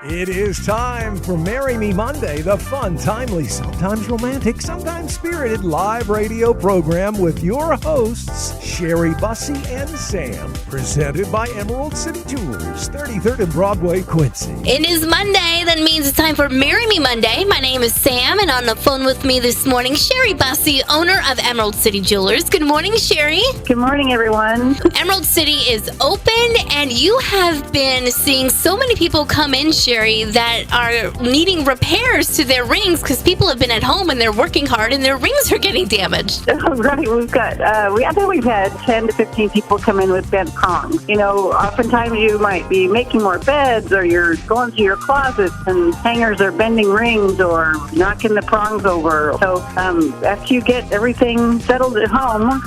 It is time for Marry Me Monday, the fun, timely, sometimes romantic, sometimes spirited live radio program with your hosts, Sherry, Bussy, and Sam. Presented by Emerald City Jewelers, 33rd and Broadway, Quincy. It is Monday. That means it's time for Marry Me Monday. My name is Sam, and on the phone with me this morning, Sherry Bussy, owner of Emerald City Jewelers. Good morning, Sherry. Good morning, everyone. Emerald City is open, and you have been seeing so many people come in, Sherry, that are needing repairs to their rings because people have been at home and they're working hard and their rings are getting damaged. Right, we've got, I think we've had 10 to 15 people come in with bent prongs. You know, oftentimes you might be making more beds or you're going to your closets and hangers are bending rings or knocking the prongs over. So after you get everything settled at home,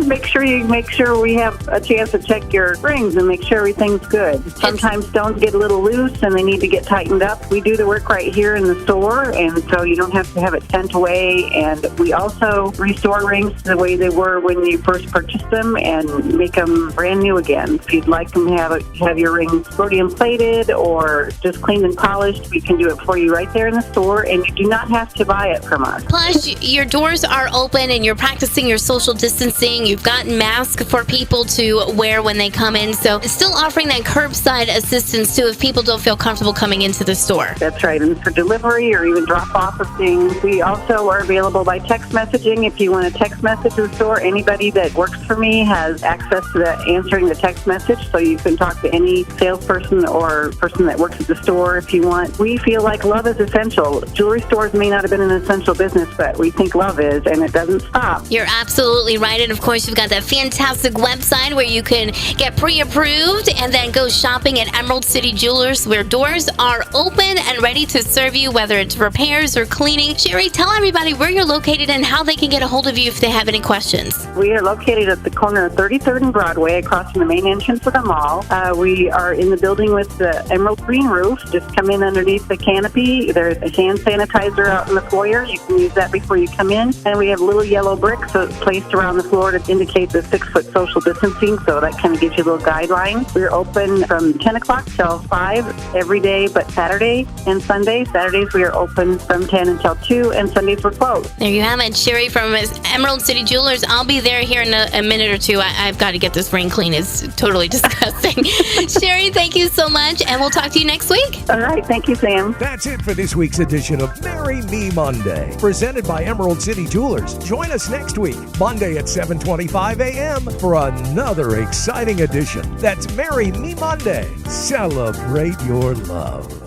make sure we have a chance to check your rings and make sure everything's good. Sometimes stones get a little loose and they need to get tightened up. We do the work right here in the store, and so you don't have to have it sent away. And we also restore rings the way they were when you first purchased them and make them brand new again. If you'd like them to have your rings rhodium plated or just cleaned and polished, we can do it for you right there in the store, and you do not have to buy it from us. Plus, your doors are open and you're practicing your social distancing. You've got masks for people to wear when they come in, so it's still offering that curbside assistance too if people don't feel comfortable coming into the store. That's right, and for delivery or even drop off of things. We also are available by text messaging. If you want to text message to the store, anybody that works for me has access to answering the text message, so you can talk to any salesperson or person that works at the store if you want. We feel like love is essential. Jewelry stores may not have been an essential business, but we think love is, and it doesn't stop. You're absolutely right, and of course you've got that fantastic website where you can get pre-approved and then go shopping at Emerald City Jewelers, where doors are open and ready to serve you, whether it's repairs or cleaning. Sherry, tell everybody where you're located and how they can get a hold of you if they have any questions. We are located at the corner of 33rd and Broadway, across from the main entrance of the mall. We are in the building with the emerald green roof. Just come in underneath the canopy. There's a hand sanitizer out in the foyer. You can use that before you come in. And we have little yellow bricks placed around the floor to indicate the 6-foot social distancing, so that kind of gives you a little guideline. We're open from 10 o'clock till 5 every day but Saturday and Sunday. Saturdays we are open from 10 until 2, and Sundays we're closed. There you have it, Sherry from Emerald City Jewelers. I'll be there here in a minute or two. I've got to get this ring clean. It's totally disgusting. Sherry, thank you so much, and we'll talk to you next week. All right, thank you, Sam. That's it for this week's edition of Marry Me Monday, presented by Emerald City Jewelers. Join us next week, Monday at 7:25 a.m. for another exciting edition. That's Marry Me Monday. Celebrate your love.